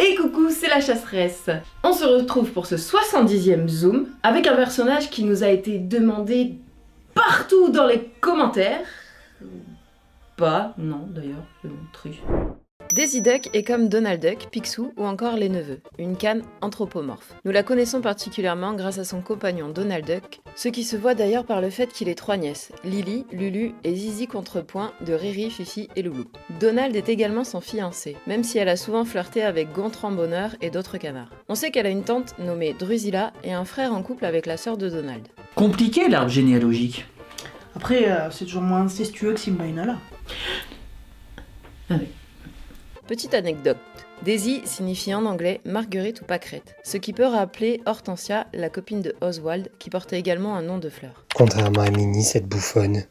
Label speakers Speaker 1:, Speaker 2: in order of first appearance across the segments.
Speaker 1: Et coucou, c'est la chasseresse. On se retrouve pour ce 70e Zoom avec un personnage qui nous a été demandé partout dans les commentaires. Pas, non d'ailleurs, c'est mon truc. Daisy Duck est comme Donald Duck, Picsou ou encore les neveux, une canne anthropomorphe. Nous la connaissons particulièrement grâce à son compagnon Donald Duck, ce qui se voit d'ailleurs par le fait qu'il ait 3 nièces, Lily, Lulu et Zizi contrepoint de Riri, Fifi et Loulou. Donald est également son fiancé, même si elle a souvent flirté avec Gontran Bonheur et d'autres canards. On sait qu'elle a une tante nommée Drusilla et un frère en couple avec la sœur de Donald.
Speaker 2: Compliqué l'arbre généalogique.
Speaker 3: Après, c'est toujours moins incestueux que Simba et Nala.
Speaker 1: Ah oui. Petite anecdote, Daisy signifie en anglais Marguerite ou pâquerette, ce qui peut rappeler Hortensia, la copine de Oswald, qui portait également un nom de fleur.
Speaker 4: Contrairement à Minnie, cette bouffonne.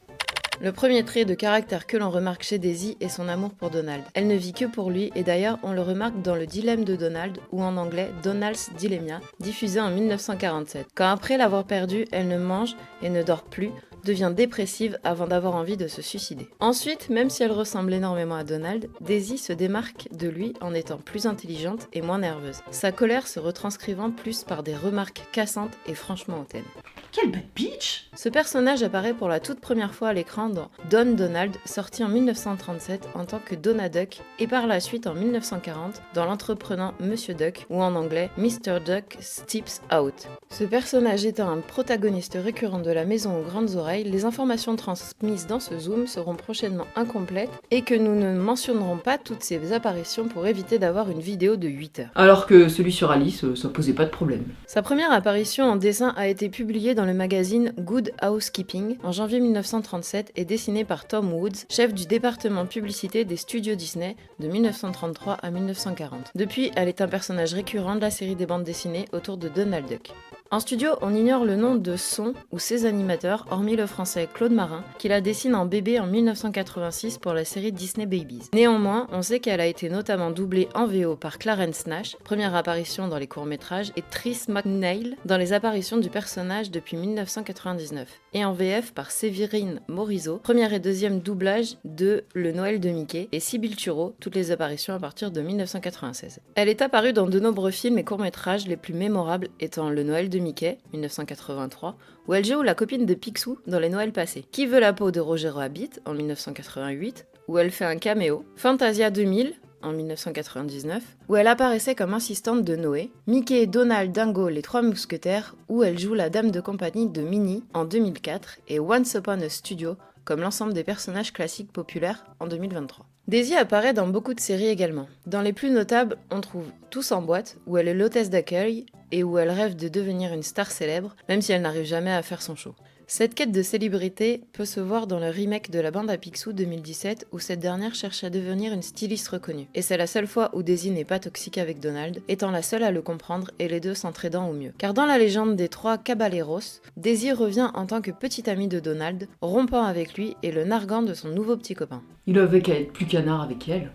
Speaker 1: Le premier trait de caractère que l'on remarque chez Daisy est son amour pour Donald. Elle ne vit que pour lui et d'ailleurs on le remarque dans le dilemme de Donald, ou en anglais Donald's Dilemma, diffusé en 1947. Quand après l'avoir perdu, elle ne mange et ne dort plus, devient dépressive avant d'avoir envie de se suicider. Ensuite, même si elle ressemble énormément à Donald, Daisy se démarque de lui en étant plus intelligente et moins nerveuse, sa colère se retranscrivant plus par des remarques cassantes et franchement hautaines.
Speaker 3: Quelle bad bitch!
Speaker 1: Ce personnage apparaît pour la toute première fois à l'écran dans Don Donald, sorti en 1937 en tant que Donald Duck, et par la suite en 1940 dans L'entreprenant Monsieur Duck, ou en anglais Mr. Duck Steps Out. Ce personnage étant un protagoniste récurrent de La Maison aux Grandes Oreilles, les informations transmises dans ce zoom seront prochainement incomplètes et que nous ne mentionnerons pas toutes ces apparitions pour éviter d'avoir une vidéo de 8 heures.
Speaker 2: Alors que celui sur Alice, ça posait pas de problème.
Speaker 1: Sa première apparition en dessin a été publiée dans le magazine Good Housekeeping en janvier 1937 et dessiné par Tom Woods, chef du département publicité des studios Disney de 1933 à 1940. Depuis, elle est un personnage récurrent de la série des bandes dessinées autour de Donald Duck. En studio, on ignore le nom de son ou ses animateurs, hormis le français Claude Marin, qui la dessine en bébé en 1986 pour la série Disney Babies. Néanmoins, on sait qu'elle a été notamment doublée en VO par Clarence Nash, première apparition dans les courts-métrages, et Trish McNeil dans les apparitions du personnage depuis 1999, et en VF par Séverine Morisot, première et deuxième doublage de Le Noël de Mickey, et Sybille Tureau, toutes les apparitions à partir de 1996. Elle est apparue dans de nombreux films et courts-métrages, les plus mémorables étant Le Noël de Mickey, 1983, où elle joue la copine de Picsou dans Les Noëls passés. Qui veut la peau de Roger Rabbit, en 1988, où elle fait un caméo. Fantasia 2000, en 1999, où elle apparaissait comme assistante de Noé, Mickey, Donald, Dingo, les 3 mousquetaires, où elle joue la dame de compagnie de Minnie en 2004, et Once Upon a Studio, comme l'ensemble des personnages classiques populaires en 2023. Daisy apparaît dans beaucoup de séries également. Dans les plus notables, on trouve Tous en boîte, où elle est l'hôtesse d'accueil et où elle rêve de devenir une star célèbre, même si elle n'arrive jamais à faire son show. Cette quête de célébrité peut se voir dans le remake de La Bande à Picsou 2017 où cette dernière cherche à devenir une styliste reconnue. Et c'est la seule fois où Daisy n'est pas toxique avec Donald, étant la seule à le comprendre et les deux s'entraidant au mieux. Car dans la légende des 3 Caballeros, Daisy revient en tant que petite amie de Donald, rompant avec lui et le narguant de son nouveau petit copain.
Speaker 2: Il avait qu'à être plus canard avec elle.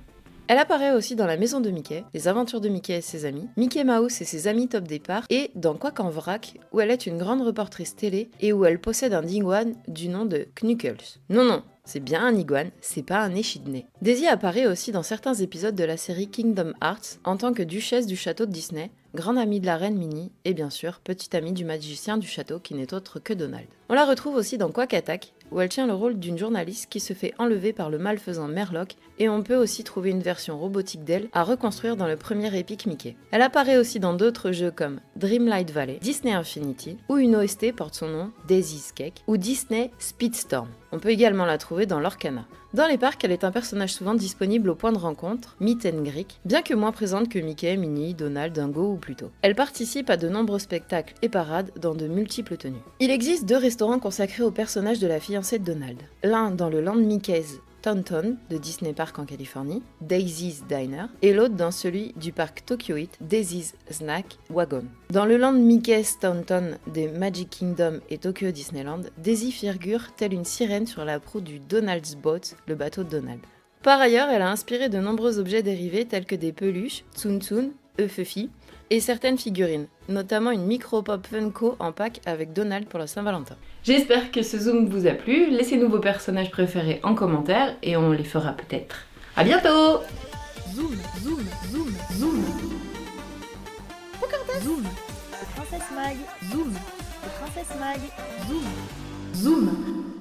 Speaker 1: Elle apparaît aussi dans La Maison de Mickey, Les aventures de Mickey et ses amis, Mickey Mouse et ses amis top départ, et dans Quack en vrac, où elle est une grande reportrice télé et où elle possède un iguane du nom de Knuckles. Non, c'est bien un iguane, c'est pas un échidné. Daisy apparaît aussi dans certains épisodes de la série Kingdom Hearts en tant que duchesse du château de Disney, grande amie de la reine Minnie et bien sûr petite amie du magicien du château qui n'est autre que Donald. On la retrouve aussi dans Quack Attack, où elle tient le rôle d'une journaliste qui se fait enlever par le malfaisant Merlock, et on peut aussi trouver une version robotique d'elle à reconstruire dans le premier épique Mickey. Elle apparaît aussi dans d'autres jeux comme Dreamlight Valley, Disney Infinity, où une OST porte son nom, Daisy's Cake, ou Disney Speedstorm. On peut également la trouver dans Lorcana. Dans les parcs, elle est un personnage souvent disponible au point de rencontre, Meet and Greet, bien que moins présente que Mickey, Minnie, Donald, Dingo ou Pluto. Elle participe à de nombreux spectacles et parades dans de multiples tenues. Il existe 2 restaurants consacrés au personnage de la fiancée de Donald. L'un dans le Land Mickey's Tauntaun de Disney Park en Californie, Daisy's Diner, et l'autre dans celui du parc Tokyo Heat, Daisy's Snack Wagon. Dans le Land Mickey's Tauntaun des Magic Kingdom et Tokyo Disneyland, Daisy figure telle une sirène sur la proue du Donald's Boat, le bateau de Donald. Par ailleurs, elle a inspiré de nombreux objets dérivés tels que des peluches, Tsum Tsum, Fuffy, et certaines figurines, notamment une Micropop Funko en pack avec Donald pour la Saint-Valentin. J'espère que ce zoom vous a plu, laissez-nous vos personnages préférés en commentaire et on les fera peut-être. À bientôt!
Speaker 5: Zoom, zoom, zoom,
Speaker 3: Zoom.
Speaker 5: Pocahontas, zoom,
Speaker 6: Princesse Mag,
Speaker 5: zoom,
Speaker 6: Princesse Mag,
Speaker 5: zoom.
Speaker 3: Zoom.